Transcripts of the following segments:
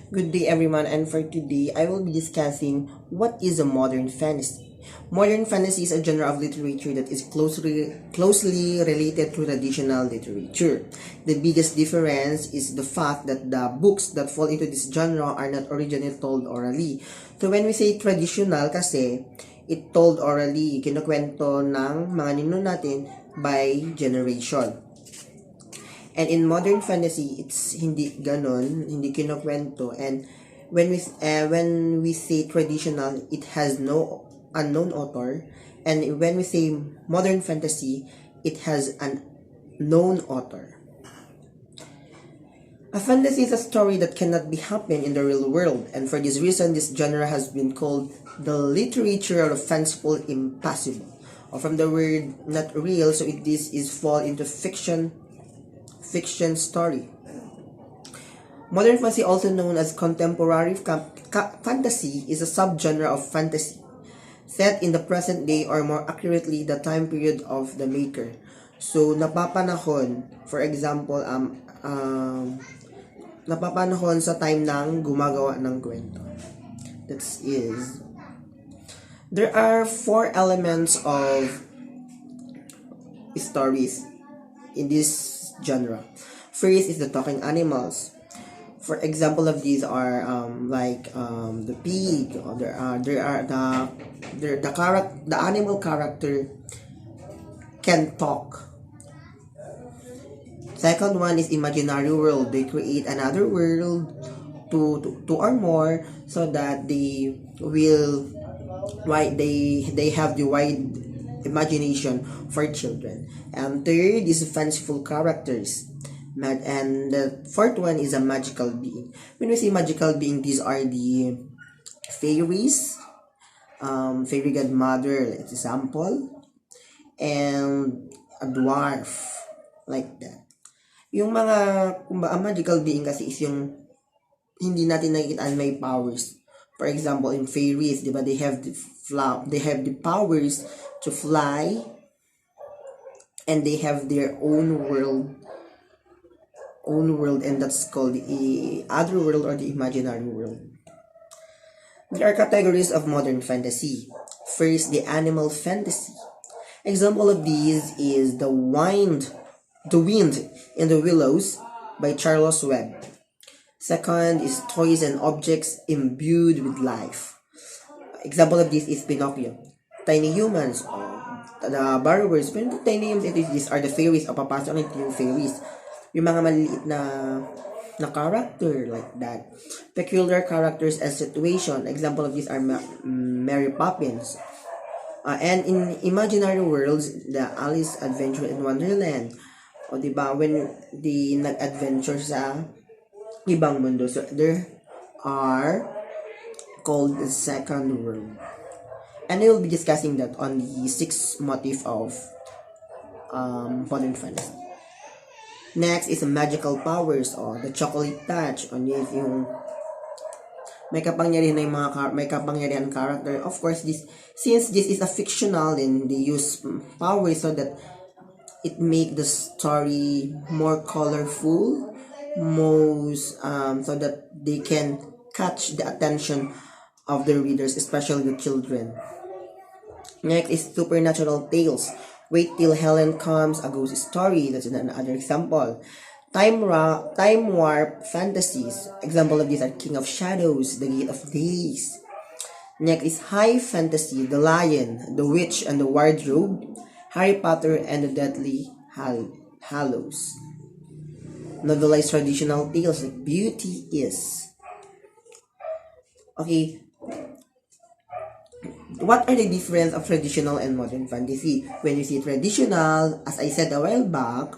Good day everyone, and for today I will be discussing what is a modern fantasy. Modern fantasy is a genre of literature that is closely related to traditional literature. The biggest difference is the fact that the books that fall into this genre are not originally told orally. So when we say traditional kasi, it told orally, kinukwento ng mga ninuno natin by generation. And in modern fantasy, it's hindi ganon, hindi kinukwento. And when we say traditional, it has no unknown author. And when we say modern fantasy, it has an known author. A fantasy is a story that cannot be happen in the real world, and for this reason, this genre has been called the literature of fanciful impossible, or from the word not real, so this is fall into fiction story. Modern fantasy, also known as contemporary fantasy, is a subgenre of fantasy set in the present day, or more accurately, the time period of the maker. So, napapanahon, for example, napapanahon sa time ng gumagawa ng kwento. That is, there are 4 elements of stories in this genre. First is the talking animals. For example of these are the pig, or the animal character can talk. Second one is imaginary world. They create another world, two or more, so that they have the wide imagination for children. And third is fanciful characters. And the fourth one is a magical being. When we say magical being, these are the fairies, fairy godmother, like example, and a dwarf, like that. Yung mga magical being kasi is yung hindi natin nakikita may powers. For example, in fairies, diba, they have the powers to fly, and they have their own world, and that's called the other world, or the imaginary world. There are categories of modern fantasy. First, the animal fantasy. Example of these is The Wind in the Willows by Charles Webb. Second is toys and objects imbued with life. Example of this is Pinocchio. Tiny humans, the borrowers. When the tiny humans, these are the fairies, o papasok na yung fairies. Yung mga maliliit na character, like that. Peculiar characters and situation. Example of these are Mary Poppins. And in imaginary worlds, the Alice Adventure in Wonderland. O diba, when di nag-adventure sa ibang mundo. So, there are called the second world. And I will be discussing that on the 6th motif of modern fantasy. Next is magical powers, or the chocolate touch. On this, yung may kapangyarihan character. Of course, since this is a fictional, then they use powers so that it make the story more colorful, so that they can catch the attention of the readers, especially the children. Next is supernatural tales. Wait till Helen comes, a ghost story. That's another example. Time warp fantasies. Example of these are King of Shadows, The Gate of Days. Next is high fantasy. The Lion, The Witch and the Wardrobe, Harry Potter and the Deathly Hallows. Novelized traditional tales like Beauty is. Okay, what are the difference of traditional and modern fantasy? When you see traditional, as I said a while back,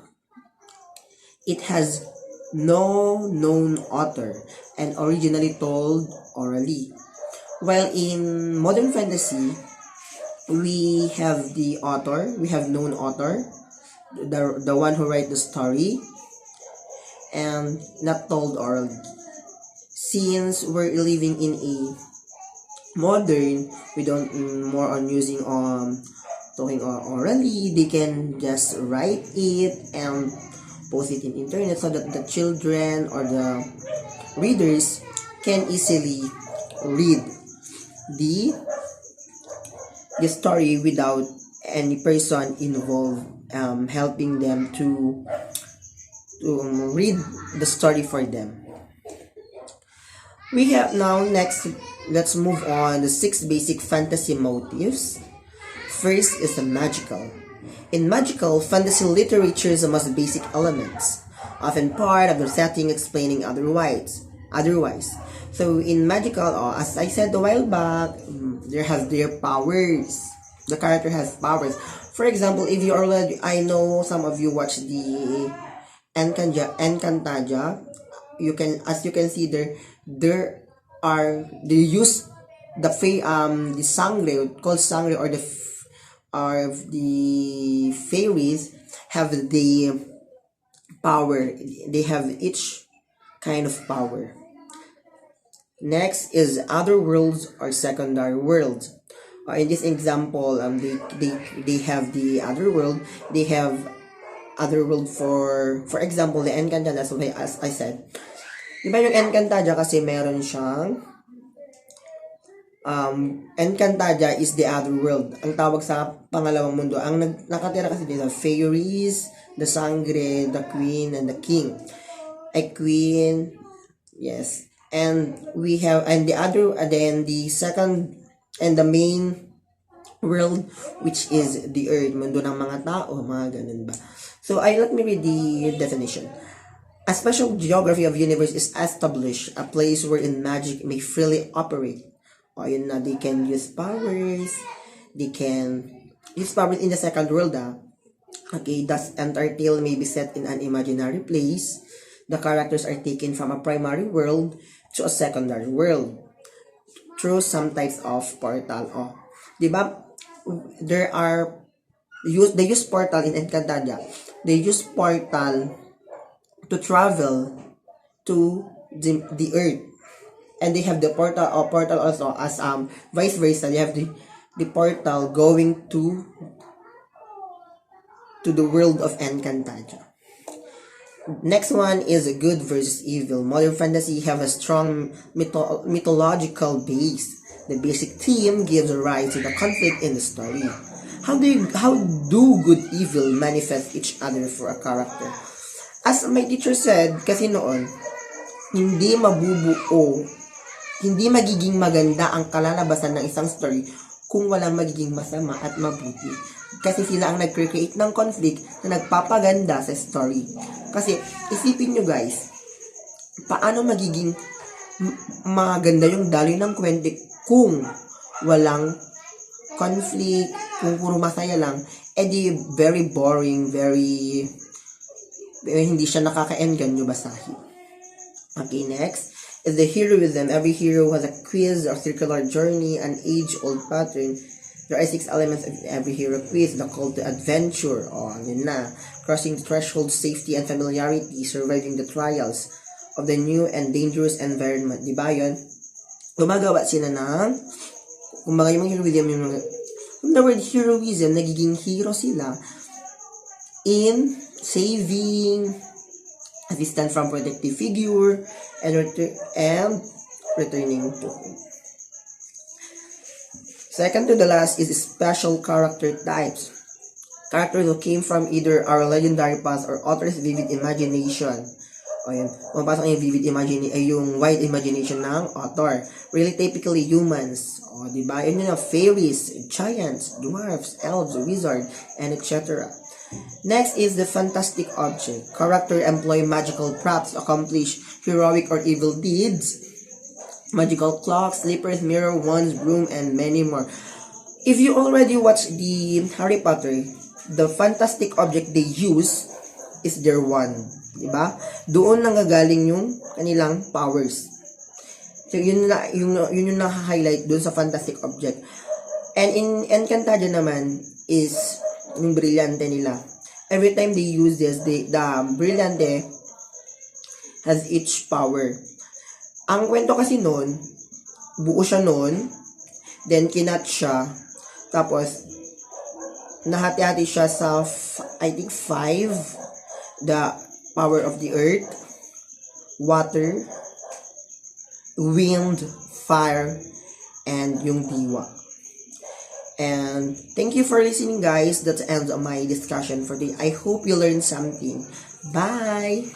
it has no known author and originally told orally. While in modern fantasy, we have the author, we have known author, the one who write the story, and not told orally. Since we're living in a modern, we don't more on using talking orally. They can just write it and post it in internet, so that the children or the readers can easily read the story without any person involved helping them to read the story for them. We have now next, let's move on the 6 basic fantasy motifs. First is the magical. In magical, fantasy literature is the most basic elements, often part of the setting explaining otherwise. So in magical, as I said a while back, there has their powers. The character has powers. For example, if you already, I know some of you watch the Encantadia. You can, as you can see there are, they use the sangre, called sangre, or the fairies have the power. They have each kind of power. Next is other worlds or secondary worlds. In this example, they have the other world. They have other world, for example, the Encantada, as I said. Diba yung Encantada kasi meron siyang Encantadia is the other world. Ang tawag sa pangalawang mundo. Ang nakatira kasi dito, fairies, the sangre, the queen, and the king. A queen, yes. And we have, and the other, then the second, and the main world, which is the earth, mundo ng mga tao, mga ganun ba. So, let me read the definition. A special geography of universe is established, a place wherein magic may freely operate. O, yun na, they can use powers, they can use powers in the second world, Okay, thus entire tale may be set in an imaginary place. The characters are taken from a primary world to a secondary world through some types of portal. Oh, diba? There are, they use portal in Encantadia. They use portal to travel to the earth. And they have the portal also as vice versa. They have the portal going to the world of Encantadia. Next one is good versus evil. Modern fantasy have a strong mythological base. The basic theme gives rise to the conflict in the story. How do good evil manifest each other for a character? As my teacher said, kasi noon, hindi mabubuo, hindi magiging maganda ang kalalabasan ng isang story kung walang magiging masama at mabuti. Kasi sila ang nag-create ng conflict na nagpapaganda sa story. Kasi isipin nyo guys, paano magiging maganda yung daloy ng kwento kung walang conflict, kung puro masaya lang, edi very boring, very hindi siya nakaka-engganyo basahin. Okay, next is the heroism. Every hero has a quiz or circular journey, an age-old pattern. There are 6 elements of every hero quiz. The call to adventure, yun na. Crossing the threshold, safety and familiarity, surviving the trials of the new and dangerous environment. Diba yun? Gumagawa sila ng, kumbaga yung heroism, yung the word heroism, nagiging hero sila in saving, assistance from protective figure, and returning to home. Second to the last is special character types. Characters who came from either our legendary past or author's vivid imagination. O yun, pumapasok yung vivid imagination, ay yung wide imagination ng author. Really typically humans. O, diba? Yun yun, fairies, giants, dwarfs, elves, wizards, and etc. Next is the fantastic object. Character employ magical props to accomplish heroic or evil deeds. Magical clocks, slippers, mirror, wands, broom, and many more. If you already watched the Harry Potter, the fantastic object they use is their wand. Diba? Doon nanggagaling yung kanilang powers. So, yun yung naka-highlight doon sa fantastic object. And in Encantadia naman is yung Brillante nila. Every time they use this, the Brillante has each power. Ang kwento kasi noon, buo siya noon, then kinat siya, tapos nahati-hati siya sa, I think 5, the power of the earth, water, wind, fire, and yung diwa. And thank you for listening, guys. That's the end of my discussion for today. I hope you learned something. Bye!